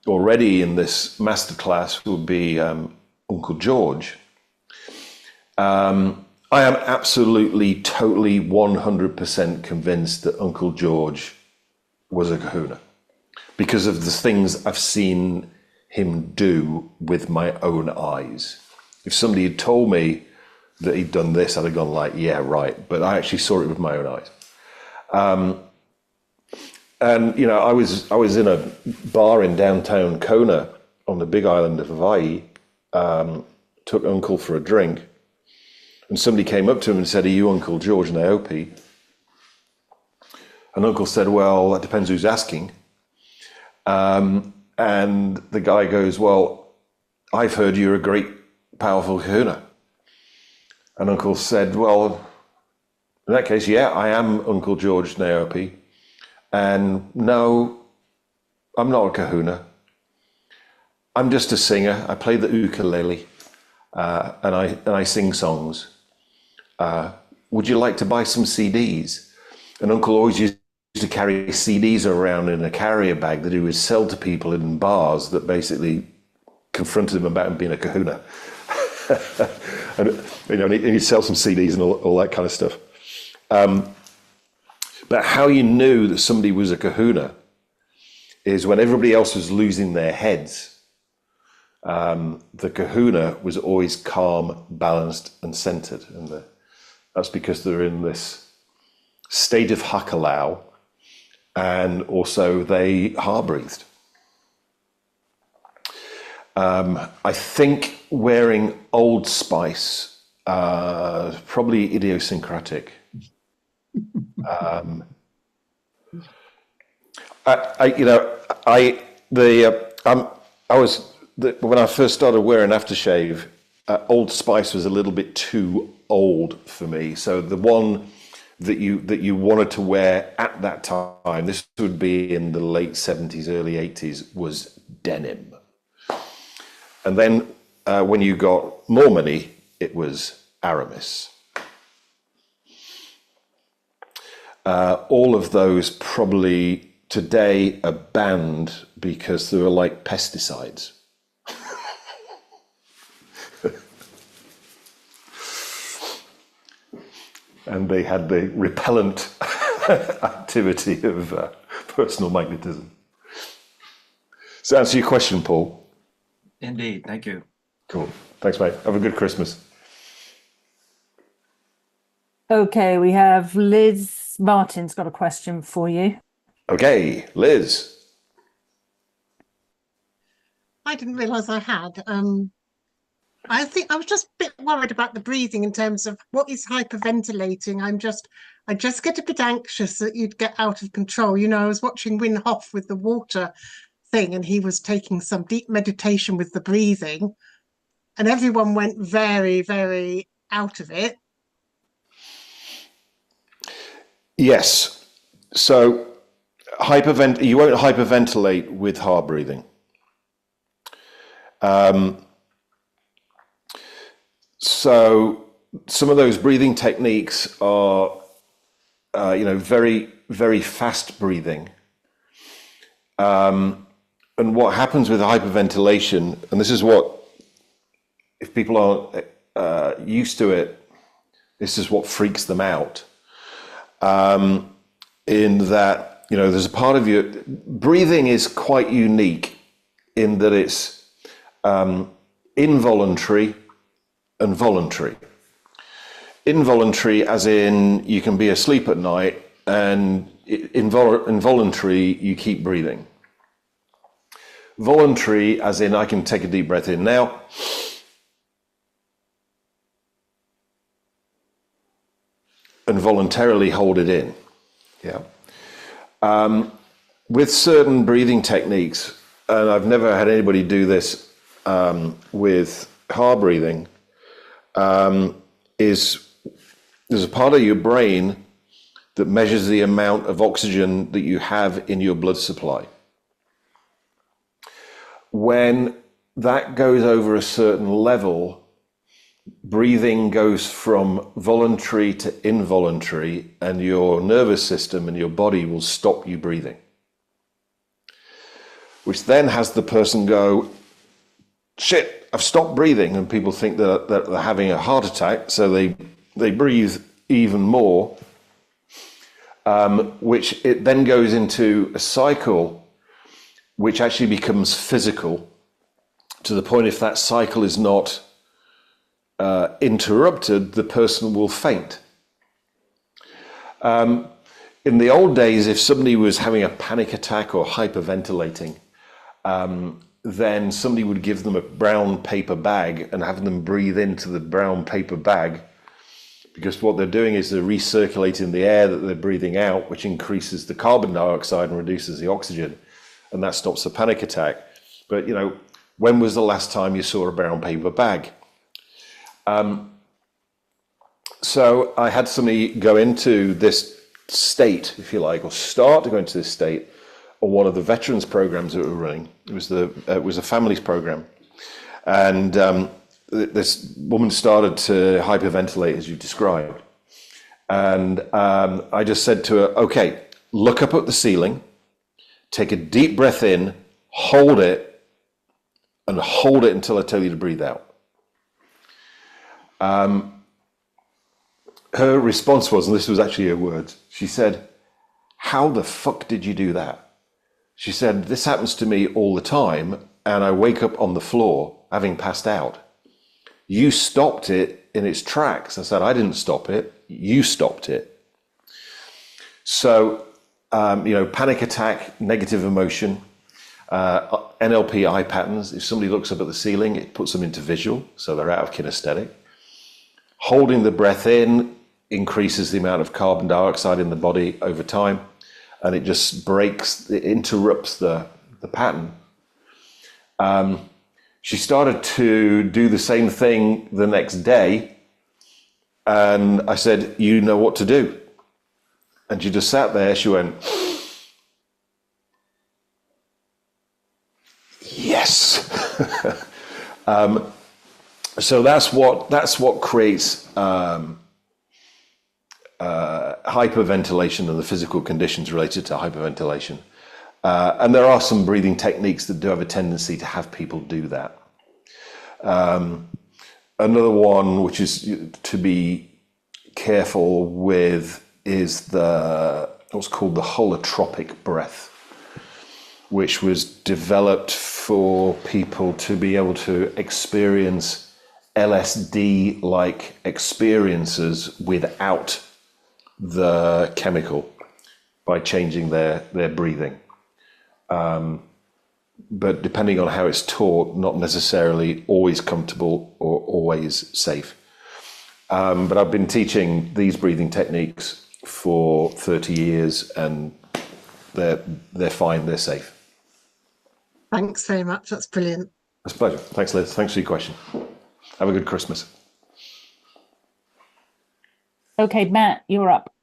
already in this masterclass, would be Uncle George. I am absolutely, totally, 100% convinced that Uncle George was a kahuna, because of the things I've seen him do with my own eyes. If somebody had told me that he'd done this, I'd have gone like, yeah, right. But I actually saw it with my own eyes. And, I was in a bar in downtown Kona on the big island of Hawaii, took Uncle for a drink, and somebody came up to him and said, "Are you Uncle George Naopi?" And Uncle said, "Well, that depends who's asking." And the guy goes, "Well, I've heard you're a great, powerful kahuna." And Uncle said, "Well, in that case, yeah, I am Uncle George Naopi. And no, I'm not a kahuna. I'm just a singer. I play the ukulele, and I sing songs. Would you like to buy some CDs?" And Uncle always used to carry CDs around in a carrier bag that he would sell to people in bars that basically confronted him about him being a kahuna. And he'd sell some CDs and all that kind of stuff. But how you knew that somebody was a kahuna is when everybody else was losing their heads, the kahuna was always calm, balanced, and centered. And that's because they're in this state of hakalau, and also they ha-breathed. I think wearing Old Spice Probably idiosyncratic. When I first started wearing aftershave, Old Spice was a little bit too old for me. So the one that you wanted to wear at that time, this would be in the late 70s, early 80s, was denim. And then when you got more money, it was Aramis. All of those probably today are banned because they were like pesticides. And they had the repellent activity of personal magnetism. Does that answer your question, Paul? Indeed. Thank you. Cool. Thanks, mate. Have a good Christmas. Okay, we have Liz Martin's got a question for you. Okay, Liz. I didn't realise I had. I think I was just a bit worried about the breathing in terms of what is hyperventilating. I just get a bit anxious that you'd get out of control. You know, I was watching Wim Hof with the water thing, and he was taking some deep meditation with the breathing, and everyone went very, very out of it. Yes. So you won't hyperventilate with hard breathing. So some of those breathing techniques are, very, very fast breathing. And what happens with hyperventilation, and this is what, if people aren't used to it, this is what freaks them out. In that, there's a part of you, breathing is quite unique in that it's involuntary and voluntary. Involuntary as in you can be asleep at night, and involuntary you keep breathing. Voluntary as in I can take a deep breath in now, and voluntarily hold it in. Yeah. With certain breathing techniques, and I've never had anybody do this with hard breathing, there's a part of your brain that measures the amount of oxygen that you have in your blood supply. When that goes over a certain level, breathing goes from voluntary to involuntary, and your nervous system and your body will stop you breathing. Which then has the person go, shit, I've stopped breathing, and people think that they're having a heart attack, so they breathe even more, which it then goes into a cycle which actually becomes physical, to the point if that cycle is not interrupted, the person will faint. In the old days, if somebody was having a panic attack or hyperventilating, then somebody would give them a brown paper bag and have them breathe into the brown paper bag, because what they're doing is they're recirculating the air that they're breathing out, which increases the carbon dioxide and reduces the oxygen, and that stops the panic attack. But, when was the last time you saw a brown paper bag? So I had somebody go into this state, if you like, or start to go into this state on one of the veterans programs that we were running. It was a families program, and this woman started to hyperventilate as you described, and I just said to her, "Okay, look up at the ceiling, take a deep breath in, hold it, and hold it until I tell you to breathe out." Her response was, and this was actually her words, she said, "How the fuck did you do that?" She said, "This happens to me all the time, and I wake up on the floor having passed out. You stopped it in its tracks." I said, "I didn't stop it. You stopped it." So, panic attack, negative emotion, NLP eye patterns. If somebody looks up at the ceiling, it puts them into visual, so they're out of kinesthetic. Holding the breath in increases the amount of carbon dioxide in the body over time, and it just it interrupts the pattern. She started to do the same thing the next day, and I said, "You know what to do." And she just sat there. She went, "Yes." So that's what creates hyperventilation and the physical conditions related to hyperventilation. And there are some breathing techniques that do have a tendency to have people do that. Another one, which is to be careful with, is what's called the holotropic breath, which was developed for people to be able to experience LSD-like experiences without the chemical by changing their breathing. But depending on how it's taught, not necessarily always comfortable or always safe. But I've been teaching these breathing techniques for 30 years, and they're fine, they're safe. Thanks very much. That's brilliant. It's a pleasure. Thanks, Liz. Thanks for your question. Have a good Christmas. Okay, Matt, you're up.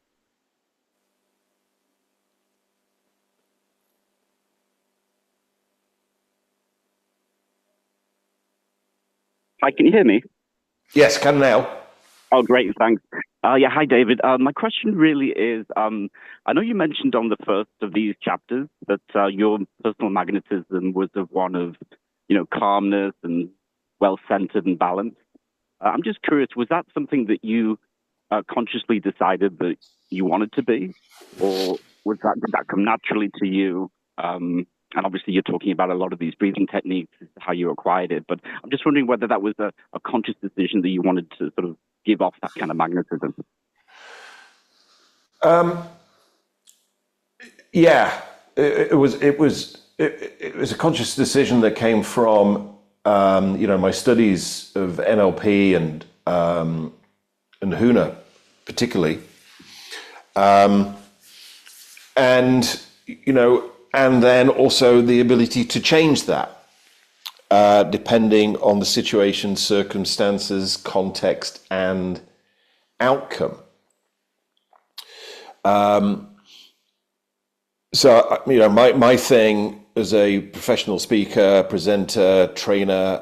Hi, can you hear me? Yes, can now. Oh, great, thanks. Yeah, hi, David. My question really is, I know you mentioned on the first of these chapters that your personal magnetism was of one of, calmness and well-centered and balanced. I'm just curious, was that something that you consciously decided that you wanted to be, or did that come naturally to you? And obviously, you're talking about a lot of these breathing techniques, how you acquired it. But I'm just wondering whether that was a conscious decision that you wanted to sort of give off that kind of magnetism. Yeah, it was a conscious decision that came from my studies of NLP and Huna, particularly, and then also the ability to change that depending on the situation, circumstances, context, and outcome. So, my thing as a professional speaker, presenter, trainer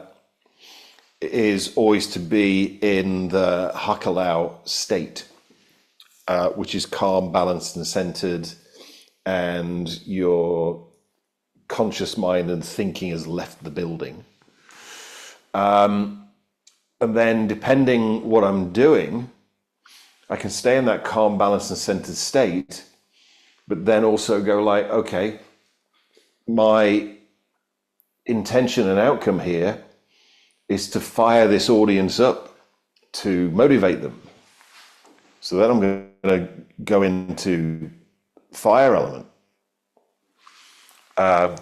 is always to be in the Hakalau state, which is calm, balanced, and centered, and your conscious mind and thinking has left the building. And then depending what I'm doing, I can stay in that calm, balanced, and centered state, but then also go like, okay, my intention and outcome here is to fire this audience up, to motivate them. So then I'm going to go into fire element. And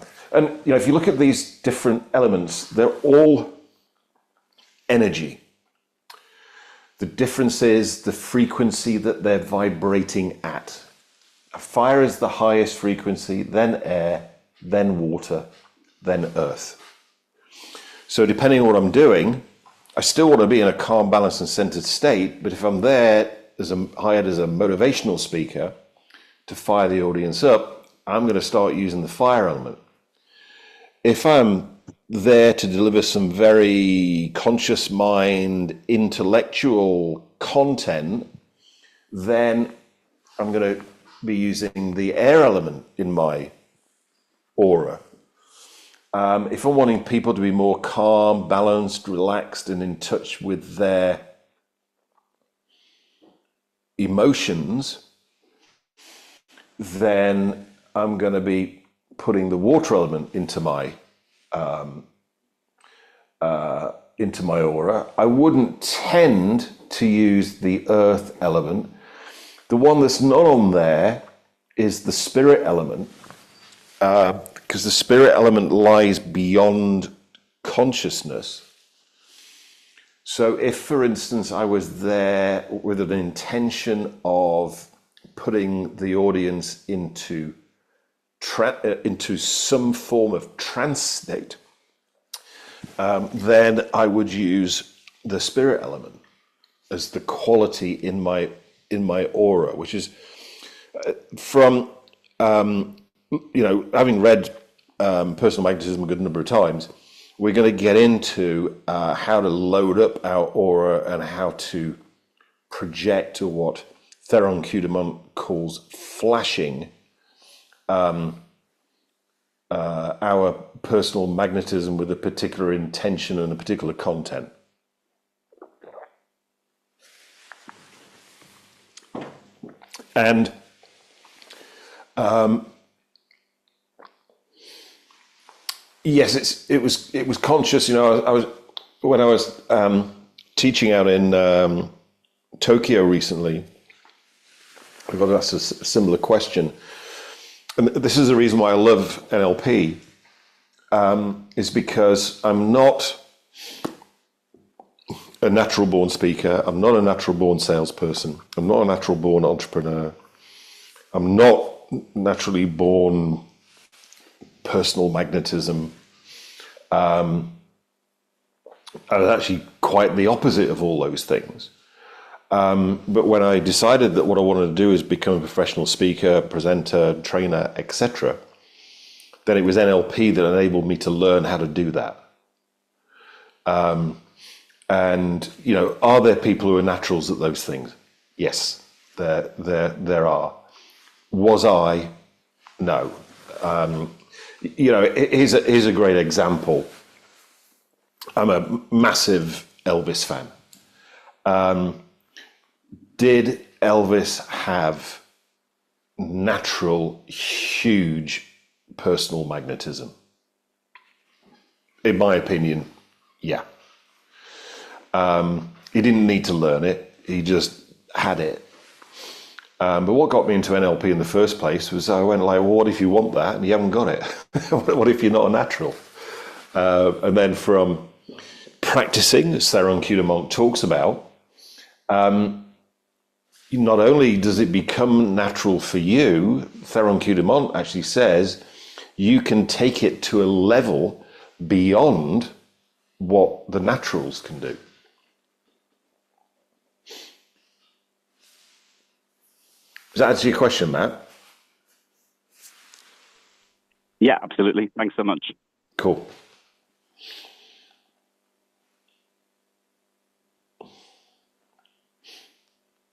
if you look at these different elements, they're all energy. The difference is the frequency that they're vibrating at. Fire is the highest frequency, then air, then water, then earth. So depending on what I'm doing, I still want to be in a calm, balanced, and centered state, but if I'm there hired as a motivational speaker to fire the audience up, I'm going to start using the fire element. If I'm there to deliver some very conscious mind, intellectual content, then I'm going to be using the air element in my aura. If I'm wanting people to be more calm, balanced, relaxed, and in touch with their emotions, then I'm going to be putting the water element into my aura. I wouldn't tend to use the earth element. The one that's not on there is the spirit element, because the spirit element lies beyond consciousness. So if, for instance, I was there with an intention of putting the audience into some form of trance state, then I would use the spirit element as the quality in my aura, which is from having read Personal Magnetism a good number of times. We're going to get into how to load up our aura and how to project, or what Theron Q Dumont calls flashing, our personal magnetism with a particular intention and a particular content. And yes, it was conscious. When I was teaching out in Tokyo recently, I got asked a similar question, and this is the reason why I love NLP, is because I'm not a natural born speaker. I'm not a natural born salesperson. I'm not a natural born entrepreneur. I'm not naturally born personal magnetism. I'm actually quite the opposite of all those things. But when I decided that what I wanted to do is become a professional speaker, presenter, trainer, etc., then it was NLP that enabled me to learn how to do that. And are there people who are naturals at those things? Yes, there are. Was I? No. Here's a great example. I'm a massive Elvis fan. Did Elvis have natural, huge personal magnetism? In my opinion, yeah. He didn't need to learn it. He just had it. But what got me into NLP in the first place was I went like, well, what if you want that and you haven't got it? What if you're not a natural? And then from practicing, as Theron Q Dumont talks about, not only does it become natural for you, Theron Q Dumont actually says you can take it to a level beyond what the naturals can do. Does that answer your question, Matt? Yeah, absolutely. Thanks so much. Cool.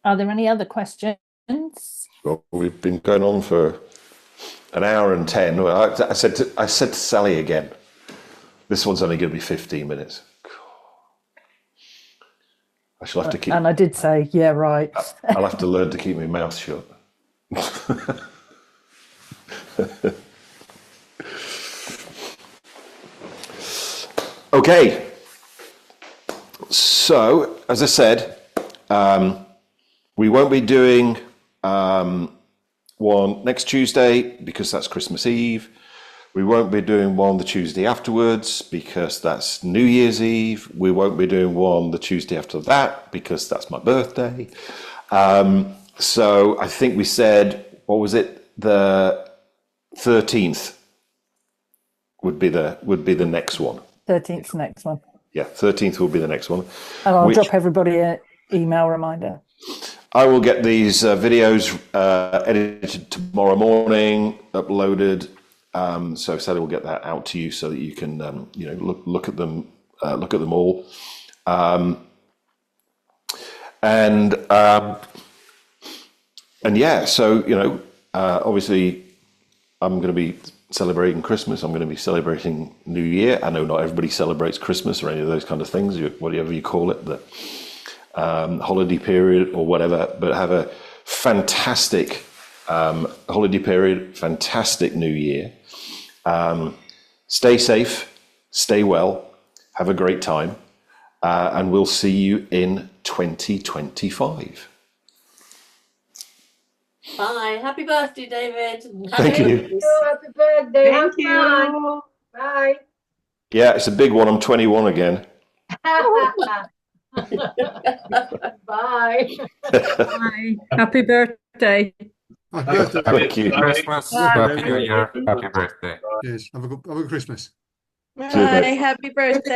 Are there any other questions? Well, we've been going on for an hour and 10. I said to Sally again, this one's only going to be 15 minutes. I shall have to keep. And I did say, yeah, right. I'll have to learn to keep my mouth shut. Okay. So, as I said, we won't be doing one next Tuesday because that's Christmas Eve. We won't be doing one the Tuesday afterwards because that's New Year's Eve. We won't be doing one the Tuesday after that because that's my birthday. So I think we said, what was it? The 13th would be the next one. 13th next one. Yeah, 13th will be the next one. And I'll drop everybody an email reminder. I will get these videos edited tomorrow morning, uploaded. So Sally will get that out to you so that you can, look at them all. And yeah, so, obviously I'm going to be celebrating Christmas. I'm going to be celebrating New Year. I know not everybody celebrates Christmas or any of those kind of things, whatever you call it, the holiday period or whatever, but have a fantastic holiday period, fantastic New Year. Stay safe, stay well, have a great time, and we'll see you in 2025. Bye. Happy birthday, David. Thank you. Happy birthday. Thank you. Bye. Yeah, it's a big one. I'm 21 again. Bye. Bye. Happy birthday. Happy birthday. Thank you. Christmas, Bye. Happy New Year, Happy birthday. Yes. Have a good Christmas. Cheers, mate. Bye. Happy birthday.